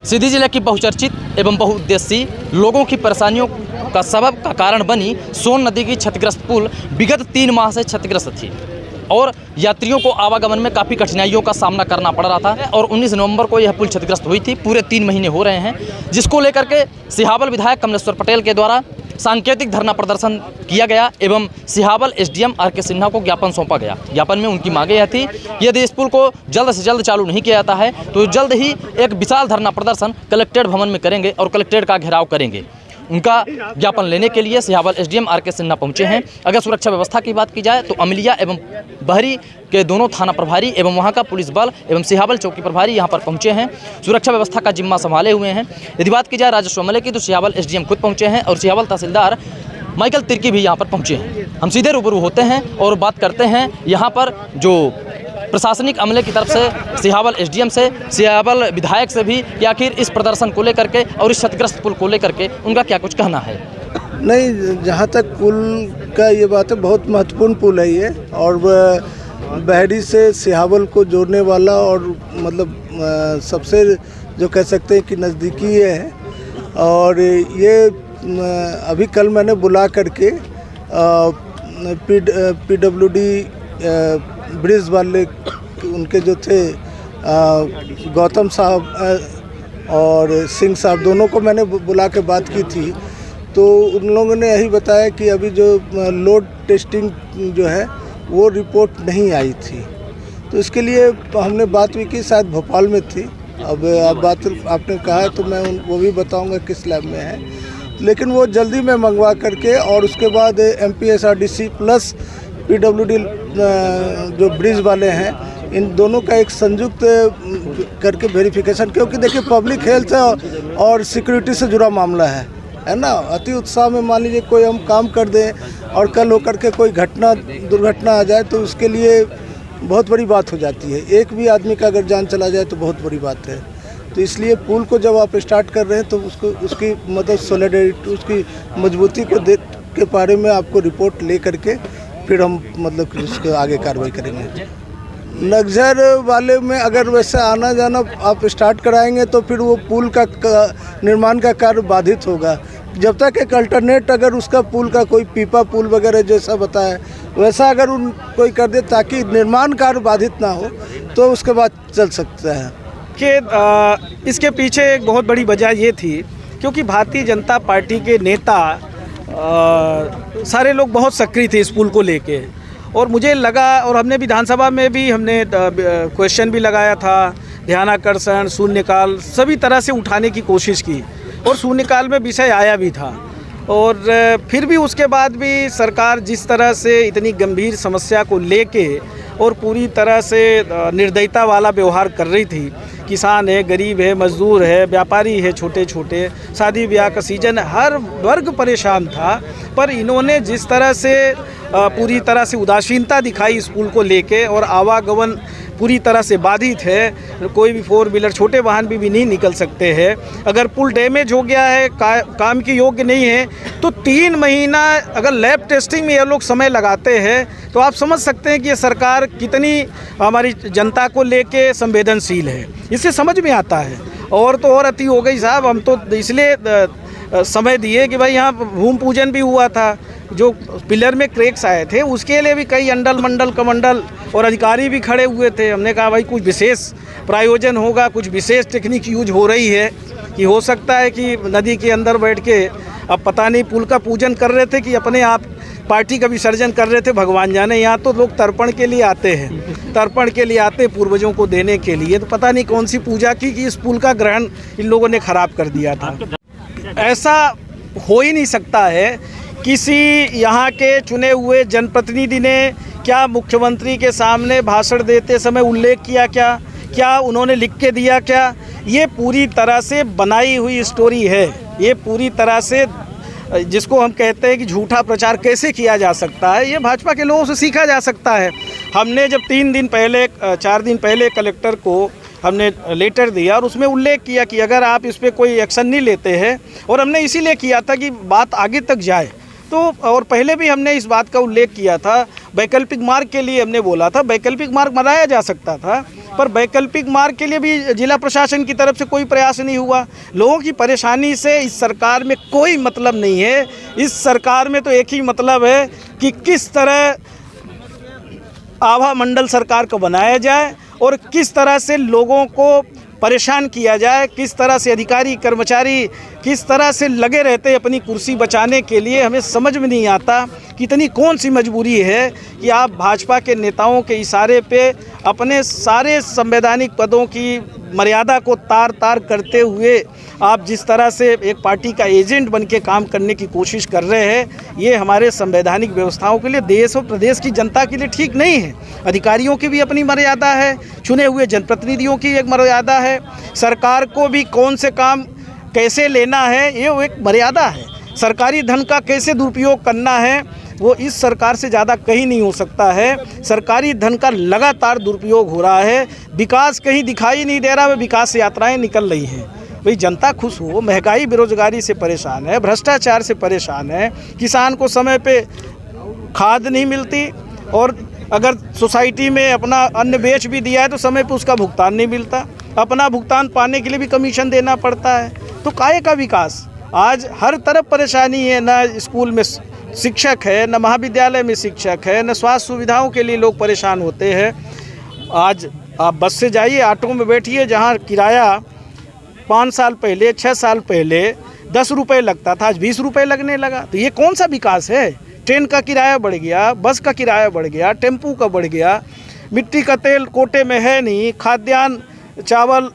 सीधी जिले की बहुचर्चित एवं बहुउद्देशीय लोगों की परेशानियों का सबब का कारण बनी सोन नदी की क्षतिग्रस्त पुल विगत 3 माह से क्षतिग्रस्त थी और यात्रियों को आवागमन में काफ़ी कठिनाइयों का सामना करना पड़ रहा था और 19 नवंबर को यह पुल क्षतिग्रस्त हुई थी। पूरे 3 महीने हो रहे हैं, जिसको लेकर के सिहावल विधायक कमलेश्वर पटेल के द्वारा सांकेतिक धरना प्रदर्शन किया गया एवं सिहावल एसडीएम आर.के. सिन्हा को ज्ञापन सौंपा गया। ज्ञापन में उनकी मांगे यह थी, यदि इस पुल को जल्द से जल्द चालू नहीं किया जाता है तो जल्द ही एक विशाल धरना प्रदर्शन कलेक्ट्रेट भवन में करेंगे और कलेक्ट्रेट का घेराव करेंगे। उनका ज्ञापन लेने के लिए सिहावल एसडीएम आर.के. सिन्हा पहुंचे हैं। अगर सुरक्षा व्यवस्था की बात की जाए तो अमलिया एवं बहरी के दोनों थाना प्रभारी एवं वहां का पुलिस बल एवं सिहावल चौकी प्रभारी यहां पर पहुंचे हैं, सुरक्षा व्यवस्था का जिम्मा संभाले हुए हैं। यदि बात की जाए राजस्व अमले की तो सिहावल एसडीएम खुद पहुंचे हैं और सिहावल तहसीलदार माइकल तिर्की भी यहाँ पर पहुँचे हैं। हम सीधे रूबरू होते हैं और बात करते हैं यहाँ पर जो प्रशासनिक अमले की तरफ से सिहावल एसडीएम से, सिहावल विधायक से भी कि आखिर इस प्रदर्शन को लेकर के और इस क्षतिग्रस्त पुल को लेकर के उनका क्या कुछ कहना है। नहीं, जहाँ तक पुल का ये बात है, बहुत महत्वपूर्ण पुल है ये और बहरी से सिहावल को जोड़ने वाला और मतलब सबसे जो कह सकते हैं कि नज़दीकी ये है। और ये अभी कल मैंने बुला करके पीडब्ल्यूडी ब्रिज वाले उनके जो थे गौतम साहब और सिंह साहब, दोनों को मैंने बुला के बात की थी। तो उन लोगों ने यही बताया कि अभी जो लोड टेस्टिंग जो है वो रिपोर्ट नहीं आई थी, तो इसके लिए हमने बात भी की, शायद भोपाल में थी। अब बात आपने कहा है तो मैं वो भी बताऊंगा किस लैब में है, लेकिन वो जल्दी में मंगवा करके और उसके बाद एमपीएसआरडीसी प्लस पीडब्ल्यूडी जो ब्रिज वाले हैं, इन दोनों का एक संयुक्त करके वेरिफिकेशन, क्योंकि देखिए पब्लिक हेल्थ और सिक्योरिटी से जुड़ा मामला है ना। अति उत्साह में मान लीजिए कोई हम काम कर दें और कल होकर के कोई दुर्घटना आ जाए तो उसके लिए बहुत बड़ी बात हो जाती है। एक भी आदमी का अगर जान चला जाए तो बहुत बड़ी बात है। तो इसलिए पुल को जब आप स्टार्ट कर रहे हैं तो उसकी मतलब सॉलिडिटी, उसकी मजबूती को देख के बारे में आपको रिपोर्ट ले करके फिर हम मतलब उसके आगे कार्रवाई करेंगे। नक्सर वाले में अगर वैसे आना जाना आप स्टार्ट कराएंगे तो फिर वो पुल का निर्माण का कार्य बाधित होगा। जब तक एक अल्टरनेट अगर उसका पुल का कोई पीपा पुल वगैरह जैसा बताया वैसा अगर कोई कर दे ताकि निर्माण कार्य बाधित ना हो तो उसके बाद चल सकता है। कि इसके पीछे एक बहुत बड़ी वजह ये थी क्योंकि भारतीय जनता पार्टी के नेता सारे लोग बहुत सक्रिय थे इस पुल को लेके, और मुझे लगा, और हमने विधानसभा में भी हमने क्वेश्चन भी लगाया था, ध्यानाकर्षण, शून्यकाल सभी तरह से उठाने की कोशिश की और शून्यकाल में विषय आया भी था। और फिर भी उसके बाद भी सरकार जिस तरह से इतनी गंभीर समस्या को लेके और पूरी तरह से निर्दयता वाला व्यवहार कर रही थी, किसान है, गरीब है, मजदूर है, व्यापारी है, छोटे छोटे, शादी ब्याह का सीजन, हर वर्ग परेशान था। पर इन्होंने जिस तरह से पूरी तरह से उदासीनता दिखाई इस पुल को लेके और आवागमन पूरी तरह से बाधित है, कोई भी 4 व्हीलर छोटे वाहन भी नहीं निकल सकते हैं। अगर पुल डैमेज हो गया है, काम के योग्य नहीं है, तो 3 महीना अगर लैब टेस्टिंग में ये लोग समय लगाते हैं तो आप समझ सकते हैं कि ये सरकार कितनी हमारी जनता को लेके संवेदनशील है। इससे समझ में आता है। और तो और अति हो गई साहब, हम तो इसलिए समय दिए कि भाई यहाँ भूमि पूजन भी हुआ था, जो पिलर में क्रैक्स आए थे उसके लिए भी कई अंडल मंडल कमंडल और अधिकारी भी खड़े हुए थे। हमने कहा भाई कुछ विशेष प्रायोजन होगा, कुछ विशेष टेक्निक यूज हो रही है कि हो सकता है कि नदी के अंदर बैठ के अब पता नहीं पुल का पूजन कर रहे थे कि अपने आप पार्टी का विसर्जन कर रहे थे, भगवान जाने। यहाँ तो लोग तर्पण के लिए आते हैं, तर्पण के लिए आते पूर्वजों को देने के लिए, तो पता नहीं कौन सी पूजा की कि इस पुल का ग्रहण इन लोगों ने खराब कर दिया था। ऐसा हो ही नहीं सकता है। किसी यहाँ के चुने हुए जनप्रतिनिधि ने क्या मुख्यमंत्री के सामने भाषण देते समय उल्लेख किया क्या उन्होंने लिख के दिया क्या? ये पूरी तरह से बनाई हुई स्टोरी है। ये पूरी तरह से जिसको हम कहते हैं कि झूठा प्रचार कैसे किया जा सकता है, ये भाजपा के लोगों से सीखा जा सकता है। हमने जब 4 दिन पहले कलेक्टर को हमने लेटर दिया और उसमें उल्लेख किया कि अगर आप इस पर कोई एक्शन नहीं लेते हैं, और हमने इसीलिए किया था कि बात आगे तक जाए, तो और पहले भी हमने इस बात का उल्लेख किया था, वैकल्पिक मार्ग के लिए हमने बोला था, वैकल्पिक मार्ग बनाया जा सकता था, पर वैकल्पिक मार्ग के लिए भी जिला प्रशासन की तरफ से कोई प्रयास नहीं हुआ। लोगों की परेशानी से इस सरकार में कोई मतलब नहीं है। इस सरकार में तो एक ही मतलब है कि किस तरह आभा मंडल सरकार को बनाया जाए और किस तरह से लोगों को परेशान किया जाए, किस तरह से अधिकारी कर्मचारी किस तरह से लगे रहते अपनी कुर्सी बचाने के लिए। हमें समझ में नहीं आता कि इतनी कौन सी मजबूरी है कि आप भाजपा के नेताओं के इशारे पे अपने सारे संवैधानिक पदों की मर्यादा को तार तार करते हुए आप जिस तरह से एक पार्टी का एजेंट बन के काम करने की कोशिश कर रहे हैं, ये हमारे संवैधानिक व्यवस्थाओं के लिए, देश और प्रदेश की जनता के लिए ठीक नहीं है। अधिकारियों की भी अपनी मर्यादा है, चुने हुए जनप्रतिनिधियों की एक मर्यादा है, सरकार को भी कौन से काम कैसे लेना है ये एक मर्यादा है। सरकारी धन का कैसे दुरुपयोग करना है वो इस सरकार से ज़्यादा कहीं नहीं हो सकता है। सरकारी धन का लगातार दुरुपयोग हो रहा है, विकास कहीं दिखाई नहीं दे रहा है, विकास यात्राएं निकल रही हैं। भाई जनता खुश हो, महंगाई बेरोजगारी से परेशान है, भ्रष्टाचार से परेशान है, किसान को समय पे खाद नहीं मिलती और अगर सोसाइटी में अपना अन्न बेच भी दिया है तो समय पे उसका भुगतान नहीं मिलता, अपना भुगतान पाने के लिए भी कमीशन देना पड़ता है। तो काहे का विकास? आज हर तरफ परेशानी है, ना स्कूल में शिक्षक है, न महाविद्यालय में शिक्षक है, न स्वास्थ्य सुविधाओं के लिए लोग परेशान होते हैं। आज आप बस से जाइए, ऑटो में बैठिए, जहाँ किराया 5 साल पहले 6 साल पहले 10 रुपये लगता था, आज 20 रुपये लगने लगा। तो ये कौन सा विकास है? ट्रेन का किराया बढ़ गया, बस का किराया बढ़ गया, टेम्पू का बढ़ गया, मिट्टी का तेल कोटे में है नहीं, खाद्यान्न चावल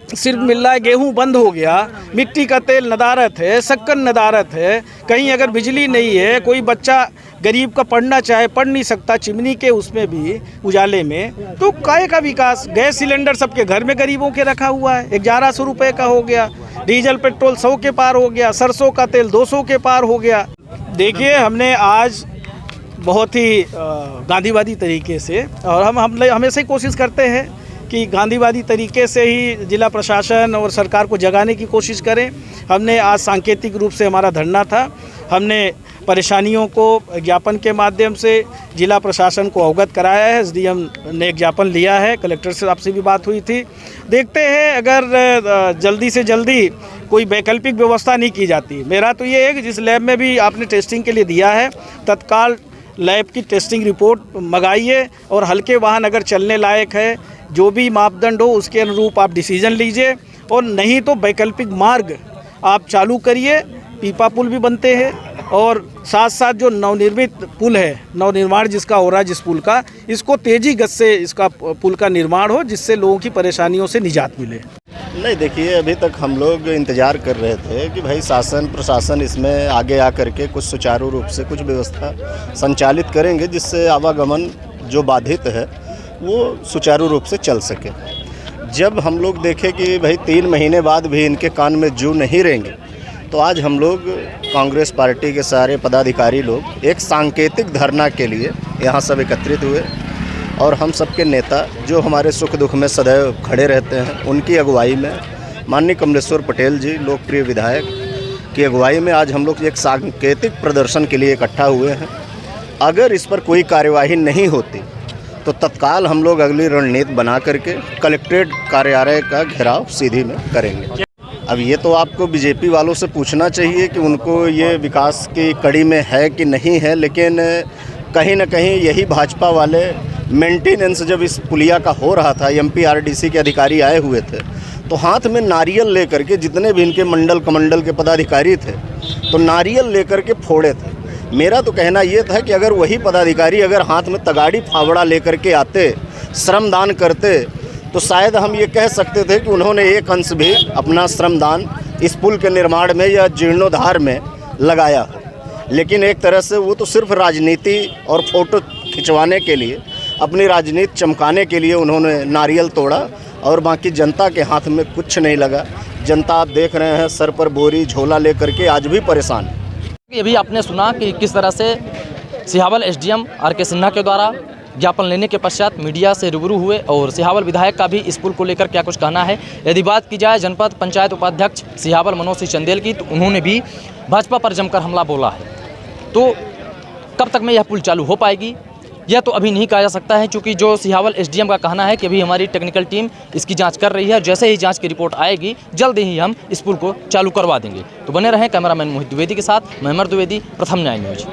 सिर्फ मिल रहा है, गेहूं बंद हो गया, मिट्टी का तेल नदारत है, शक्कर नदारत है। कहीं अगर बिजली नहीं है, कोई बच्चा गरीब का पढ़ना चाहे पढ़ नहीं सकता चिमनी के उसमें भी उजाले में, तो काहे का विकास? गैस सिलेंडर सबके घर में गरीबों के रखा हुआ है, 1100 रुपये का हो गया, डीजल पेट्रोल 100 के पार हो गया, सरसों का तेल 200 के पार हो गया। देखिए, हमने आज बहुत ही गांधीवादी तरीके से, और हम हमेशा ही कोशिश करते हैं कि गांधीवादी तरीके से ही जिला प्रशासन और सरकार को जगाने की कोशिश करें। हमने आज सांकेतिक रूप से हमारा धरना था, हमने परेशानियों को ज्ञापन के माध्यम से जिला प्रशासन को अवगत कराया है। एसडीएम ने एक ज्ञापन लिया है, कलेक्टर से आपसे भी बात हुई थी। देखते हैं अगर जल्दी से जल्दी कोई वैकल्पिक व्यवस्था नहीं की जाती। मेरा तो ये है कि जिस लैब में भी आपने टेस्टिंग के लिए दिया है, तत्काल लैब की टेस्टिंग रिपोर्ट मंगाइए और हल्के वाहन अगर चलने लायक है, जो भी मापदंड हो उसके अनुरूप आप डिसीजन लीजिए, और नहीं तो वैकल्पिक मार्ग आप चालू करिए। पीपा पुल भी बनते हैं और साथ साथ जो नवनिर्मित पुल है, नवनिर्माण जिसका हो रहा है जिस पुल का, इसको तेजी गति से इसका पुल का निर्माण हो, जिससे लोगों की परेशानियों से निजात मिले। नहीं, देखिए, अभी तक हम लोग इंतज़ार कर रहे थे कि भाई शासन प्रशासन इसमें आगे आकर के कुछ सुचारू रूप से कुछ व्यवस्था संचालित करेंगे, जिससे आवागमन जो बाधित है वो सुचारू रूप से चल सके। जब हम लोग देखें कि भाई 3 महीने बाद भी इनके कान में जू नहीं रहेंगे, तो आज हम लोग कांग्रेस पार्टी के सारे पदाधिकारी लोग एक सांकेतिक धरना के लिए यहाँ सब एकत्रित हुए, और हम सबके नेता जो हमारे सुख दुख में सदैव खड़े रहते हैं, उनकी अगुवाई में माननीय कमलेश्वर पटेल जी, लोकप्रिय विधायक की अगुवाई में आज हम लोग एक सांकेतिक प्रदर्शन के लिए इकट्ठा हुए हैं। अगर इस पर कोई कार्यवाही नहीं होती तो तत्काल हम लोग अगली रणनीति बना करके कलेक्ट्रेट कार्यालय का घेराव सीधी में करेंगे। अब ये तो आपको बीजेपी वालों से पूछना चाहिए कि उनको ये विकास की कड़ी में है कि नहीं है, लेकिन कहीं ना कहीं यही भाजपा वाले मेंटेनेंस जब इस पुलिया का हो रहा था, एमपीआरडीसी के अधिकारी आए हुए थे, तो हाथ में नारियल लेकर के, जितने भी इनके मंडल कमंडल के पदाधिकारी थे, तो नारियल लेकर के फोड़े थे। मेरा तो कहना ये था कि अगर वही पदाधिकारी अगर हाथ में तगाड़ी फावड़ा लेकर के आते, श्रमदान करते, तो शायद हम ये कह सकते थे कि उन्होंने एक अंश भी अपना श्रमदान इस पुल के निर्माण में या जीर्णोद्धार में लगाया हो। लेकिन एक तरह से वो तो सिर्फ राजनीति और फोटो खिंचवाने के लिए, अपनी राजनीति चमकाने के लिए उन्होंने नारियल तोड़ा, और बाकी जनता के हाथ में कुछ नहीं लगा। जनता आप देख रहे हैं सर पर बोरी झोला लेकर के आज भी परेशान है। ये भी आपने सुना कि किस तरह से सिहावल एसडीएम आर.के. सिन्हा के द्वारा ज्ञापन लेने के पश्चात मीडिया से रूबरू हुए, और सिहावल विधायक का भी इस पुल को लेकर क्या कुछ कहना है। यदि बात की जाए जनपद पंचायत उपाध्यक्ष सिहावल मनोज सिंह चंदेल की, तो उन्होंने भी भाजपा पर जमकर हमला बोला है। तो कब तक में यह पुल चालू हो पाएगी यह तो अभी नहीं कहा जा सकता है, क्योंकि जो सिहावल एसडीएम का कहना है कि अभी हमारी टेक्निकल टीम इसकी जांच कर रही है। जैसे ही जांच की रिपोर्ट आएगी जल्द ही हम इस पुल को चालू करवा देंगे। तो बने रहें कैमरामैन मोहित द्विवेदी के साथ, मैं अमर द्विवेदी, प्रथम न्याय न्यूज।